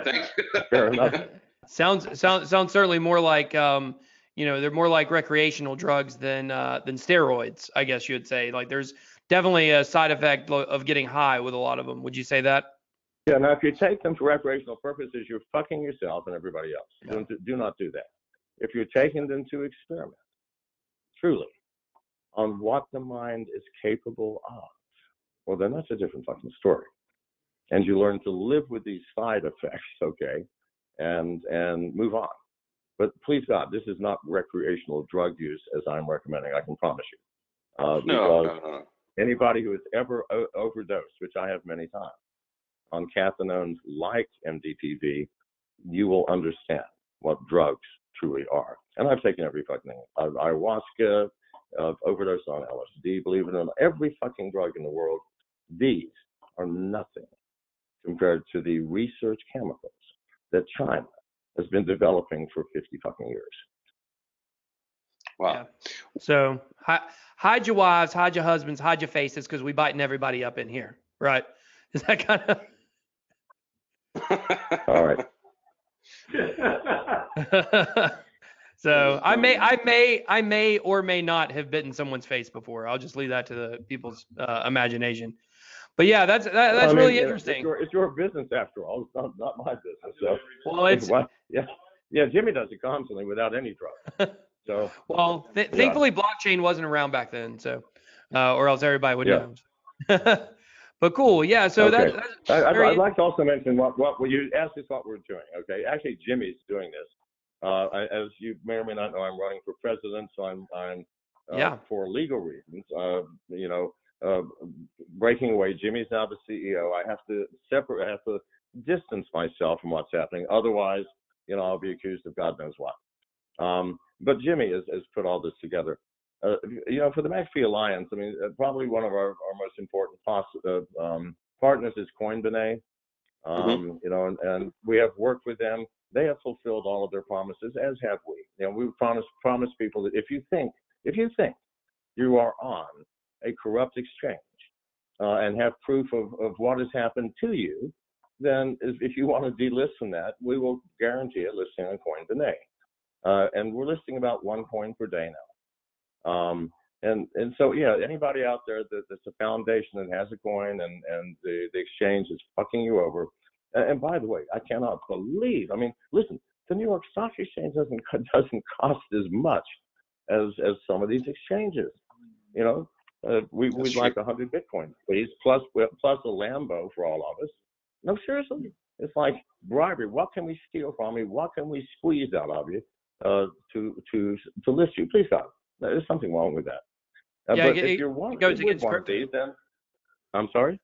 thank you. Fair enough. Sounds certainly more like they're more like recreational drugs than steroids, I guess you would say. Like there's definitely a side effect of getting high with a lot of them. Would you say that? Yeah. Now, if you take them for recreational purposes, you're fucking yourself and everybody else. Yeah. Do not do that. If you're taking them to experiment, truly, on what the mind is capable of, well, then that's a different fucking story. And you learn to live with these side effects, okay, and move on. But please God, this is not recreational drug use as I'm recommending, I can promise you. No. Anybody who has ever overdosed, which I have many times, on cathinones like MDPV, you will understand what drugs truly are. And I've taken every fucking thing. Ayahuasca, overdosed on LSD, believe it or not, every fucking drug in the world. These are nothing compared to the research chemicals that China has been developing for 50 fucking years. Wow. Yeah. So hide your wives, hide your husbands, hide your faces, because we biting everybody up in here, right? Is that kind of? All right. So I may or may not have bitten someone's face before. I'll just leave that to the people's imagination. But yeah, that's really interesting. It's your business after all. It's not my business. So well, it's yeah. Jimmy does it constantly without any drugs. So well, thankfully, blockchain wasn't around back then, so or else everybody would know. But cool, yeah. So okay. I'd like to also mention what you asked us what we're doing. Okay, actually, Jimmy's doing this. As you may or may not know, I'm running for president, so I'm for legal reasons. Breaking away. Jimmy's now the CEO. I have to distance myself from what's happening. Otherwise, I'll be accused of God knows what. But Jimmy has put all this together. For the McAfee Alliance, I mean, probably one of our most important partners is Coinbase. And we have worked with them. They have fulfilled all of their promises, as have we. We promised people that if you think you are on a corrupt exchange and have proof of what has happened to you, then if you want to delist from that, we will guarantee a listing on Coinbase. And we're listing about 1 coin per day now. And so, anybody out there that's a foundation that has a coin and the exchange is fucking you over. And by the way, I cannot believe, listen, the New York Stock Exchange doesn't cost as much as some of these exchanges. We'd like 100 Bitcoin, please, plus a Lambo for all of us. No, seriously. It's like bribery. What can we steal from you? What can we squeeze out of you to list you? Please, God, there's something wrong with that. But if you're one of these, then I'm sorry?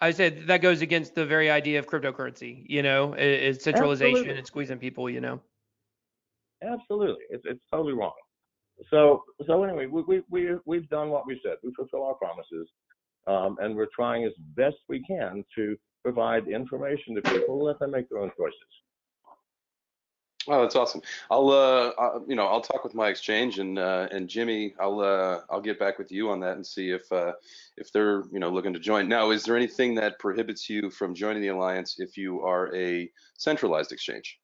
I said that goes against the very idea of cryptocurrency, is centralization Absolutely. and squeezing people, Absolutely. It's totally wrong. So anyway, we've done what we said. We fulfill our promises, and we're trying as best we can to provide information to people, let them make their own choices. Oh, that's awesome. I'll talk with my exchange and Jimmy, I'll get back with you on that and see if they're looking to join. Now, is there anything that prohibits you from joining the alliance if you are a centralized exchange?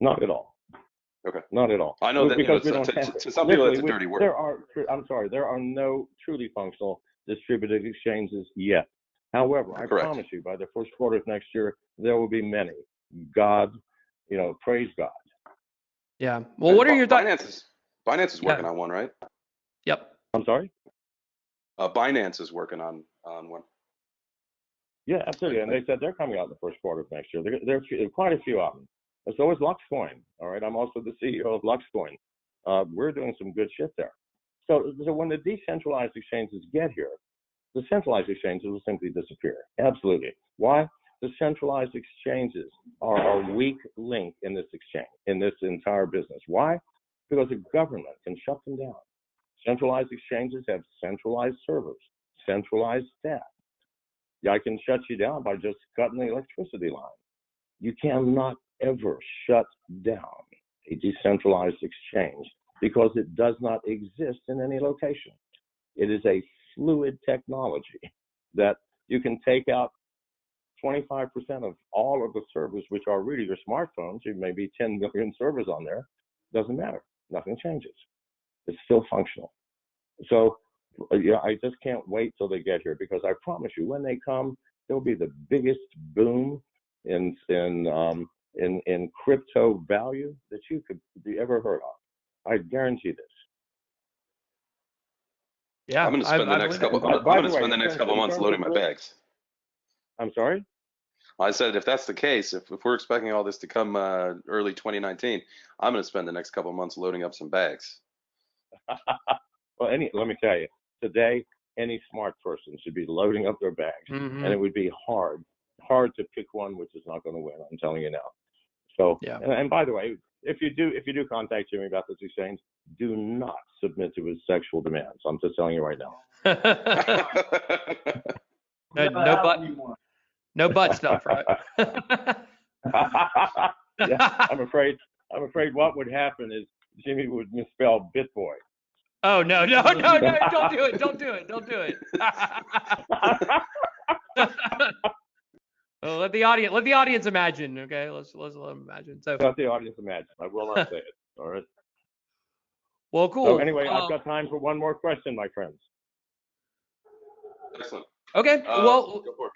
Not at all. Okay. Not at all. I know that because we don't have to some people it's a dirty word. There are no truly functional distributed exchanges yet. However, I promise you, by the first quarter of next year, there will be many. God. Praise God. Yeah. Well, what are your thoughts? Binance is working on one, right? Yep. I'm sorry? Binance is working on one. Yeah, absolutely. And they said they're coming out in the first quarter of next year. There are quite a few of them. And so is Luxcoin. All right. I'm also the CEO of Luxcoin. We're doing some good shit there. So when the decentralized exchanges get here, the centralized exchanges will simply disappear. Absolutely. Why? The centralized exchanges are a weak link in this exchange, in this entire business. Why? Because the government can shut them down. Centralized exchanges have centralized servers, centralized staff. I can shut you down by just cutting the electricity line. You cannot ever shut down a decentralized exchange because it does not exist in any location. It is a fluid technology that you can take out 25% of all of the servers, which are really your smartphones. There may be 10 million servers on there. Doesn't matter. Nothing changes. It's still functional. So yeah, I just can't wait till they get here, because I promise you, when they come, there'll be the biggest boom in crypto value that you could be ever heard of. I guarantee this. Yeah, I'm going to spend the next couple. I'm going to spend the next couple months loading my bags. I'm sorry? I said, if that's the case, if we're expecting all this to come early 2019, I'm going to spend the next couple months loading up some bags. Well, let me tell you, today, any smart person should be loading up their bags, and it would be hard to pick one which is not going to win. I'm telling you now. So, yeah. And by the way, if you do contact Jimmy about this exchange, do not submit to his sexual demands. I'm just telling you right now. No butt stuff, right? Yeah, I'm afraid what would happen is Jimmy would misspell BitBoy. Oh no! Don't do it! Don't do it! Well, let the audience imagine. Okay, let's let them imagine. So let the audience imagine. I will not say it. All right. Well, cool. So anyway, I've got time for one more question, my friends. Excellent. Okay. Well, go for it,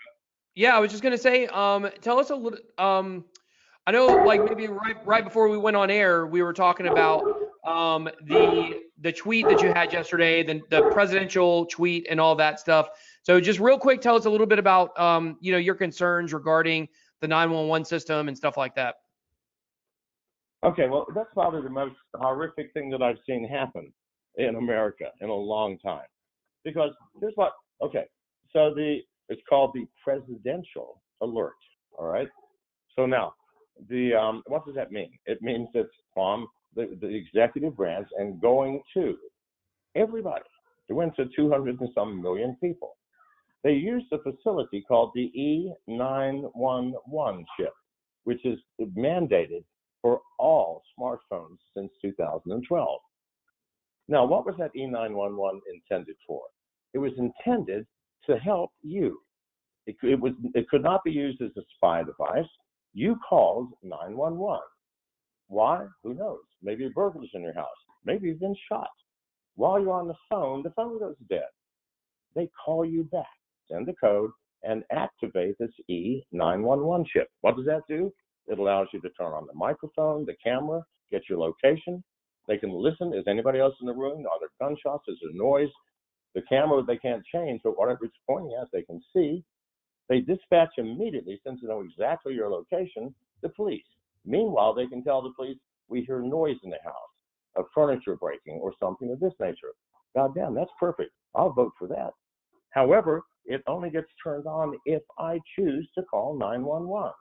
yeah, I was just gonna say, tell us a little. I know, like maybe right before we went on air, we were talking about the tweet that you had yesterday, the presidential tweet and all that stuff. So just real quick, tell us a little bit about your concerns regarding the 911 system and stuff like that. Okay, well, that's probably the most horrific thing that I've seen happen in America in a long time. Because here's what. Okay, so it's called the presidential alert. All right. So now, what does that mean? It means it's from the executive branch and going to everybody. It went to 200 and some million people. They used a facility called the E911 chip, which is mandated for all smartphones since 2012. Now, what was that E911 intended for? It was intended to help you. It could not be used as a spy device. You called 911. Why? Who knows? Maybe a burglar's in your house. Maybe you've been shot. While you're on the phone goes dead. They call you back, send the code, and activate this E911 chip. What does that do? It allows you to turn on the microphone, the camera, get your location. They can listen. Is anybody else in the room? Are there gunshots? Is there noise? The camera they can't change, but whatever it's pointing at, they can see. They dispatch immediately, since they know exactly your location, the police. Meanwhile, they can tell the police, we hear noise in the house, of furniture breaking or something of this nature. God damn, that's perfect. I'll vote for that. However, it only gets turned on if I choose to call 911.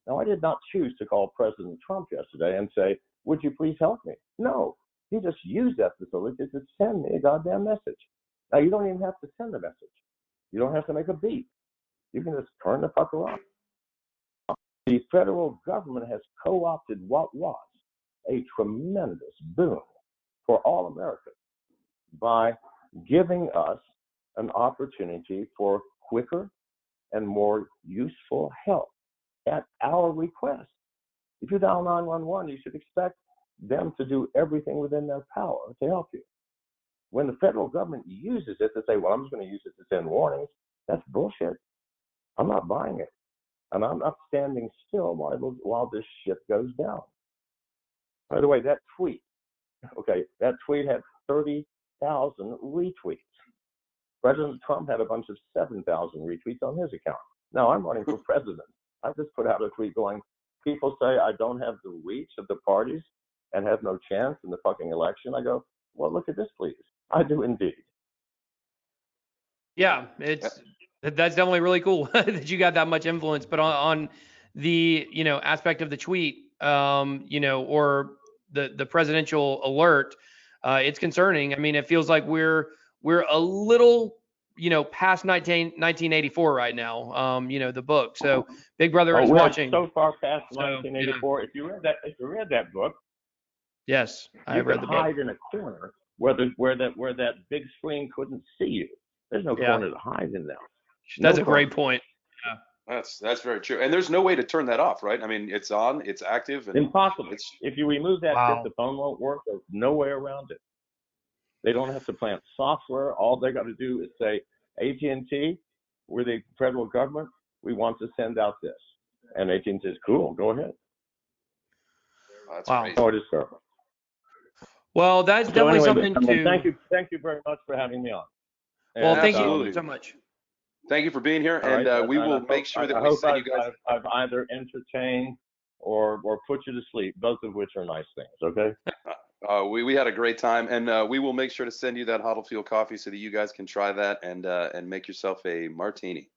Now, I did not choose to call President Trump yesterday and say, would you please help me? No, he just used that facility to send me a goddamn message. Now, you don't even have to send a message. You don't have to make a beep. You can just turn the fucker off. The federal government has co-opted what was a tremendous boon for all Americans by giving us an opportunity for quicker and more useful help at our request. If you dial 911, you should expect them to do everything within their power to help you. When the federal government uses it to say, well, I'm just going to use it to send warnings, that's bullshit. I'm not buying it. And I'm not standing still while this shit goes down. By the way, that tweet had 30,000 retweets. President Trump had a bunch of 7,000 retweets on his account. Now I'm running for president. I just put out a tweet going, people say I don't have the reach of the parties and have no chance in the fucking election. I go, well, look at this, please. I do indeed. Yeah, that's definitely really cool that you got that much influence. But on the aspect of the tweet, or the presidential alert, it's concerning. I mean, it feels like we're a little past 1984 right now. The book. So Big Brother is watching. So far past 1984. If you read that book, yes, I read the book. Hide in a corner where that big screen couldn't see you. There's no corner to hide in there. That's a great point. That's very true. And there's no way to turn that off, right? I mean, it's on, it's active, and Impossible. it's If you remove that Wow. chip, the phone won't work. There's no way around it. They don't have to plant software. All they got to do is say, AT&T, we're the federal government. We want to send out this. And AT&T says, cool, go ahead. that's Wow. amazing. Oh, it is terrible. Well, that's So definitely anyway, something to. Thank you very much for having me on. Well, And, thank Absolutely. you so much. Thank you for being here, all and right, we and will make sure that we hope send you guys. I've either entertained or put you to sleep, both of which are nice things, okay? We had a great time, and we will make sure to send you that Huddle Fuel coffee so that you guys can try that and make yourself a martini.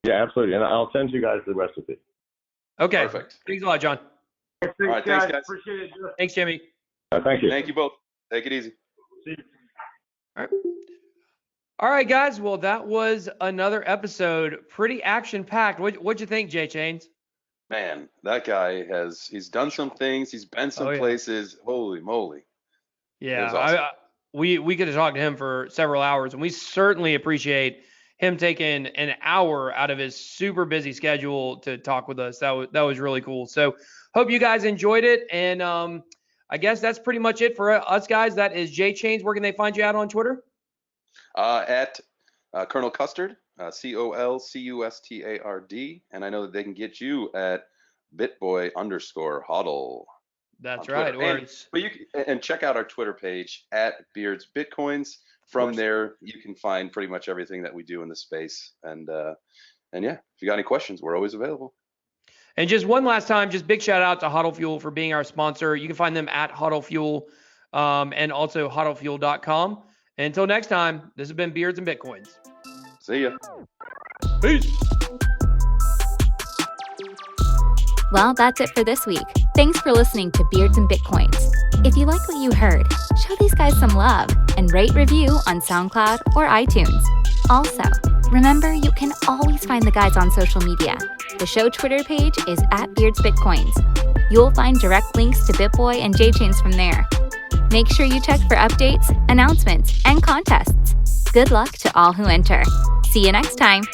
Yeah, absolutely. And I'll send you guys the recipe. Okay. Perfect. Thanks a lot, John. All right, thanks, guys. Appreciate it. Thanks, Jimmy. Thank you. Thank you both. Take it easy. All right, guys. Well, that was another episode. Pretty action-packed. What'd you think, Jay Chains? Man, that guy he's done some things. He's been some Oh, yeah. places. Holy moly. Yeah, was awesome. we could have talked to him for several hours, and we certainly appreciate him taking an hour out of his super busy schedule to talk with us. That was really cool. So hope you guys enjoyed it, and I guess that's pretty much it for us, guys. That is Jay Chains. Where can they find you out on Twitter? At Colonel Custard, COLCUSTARD, and I know that they can get you at bitboy_hodl. That's on right. Twitter. And check out our Twitter page at Beards Bitcoins. From there, you can find pretty much everything that we do in the space. And yeah, if you got any questions, we're always available. And just one last time, just big shout out to Huddle Fuel for being our sponsor. You can find them at Huddle Fuel and also huddlefuel.com. And until next time, this has been Beards and Bitcoins. See ya. Peace. Well, that's it for this week. Thanks for listening to Beards and Bitcoins. If you like what you heard, show these guys some love and rate review on SoundCloud or iTunes. Also, remember you can always find the guys on social media. The show Twitter page is at Beards Bitcoins. You'll find direct links to BitBoy and JChains from there. Make sure you check for updates, announcements, and contests. Good luck to all who enter. See you next time.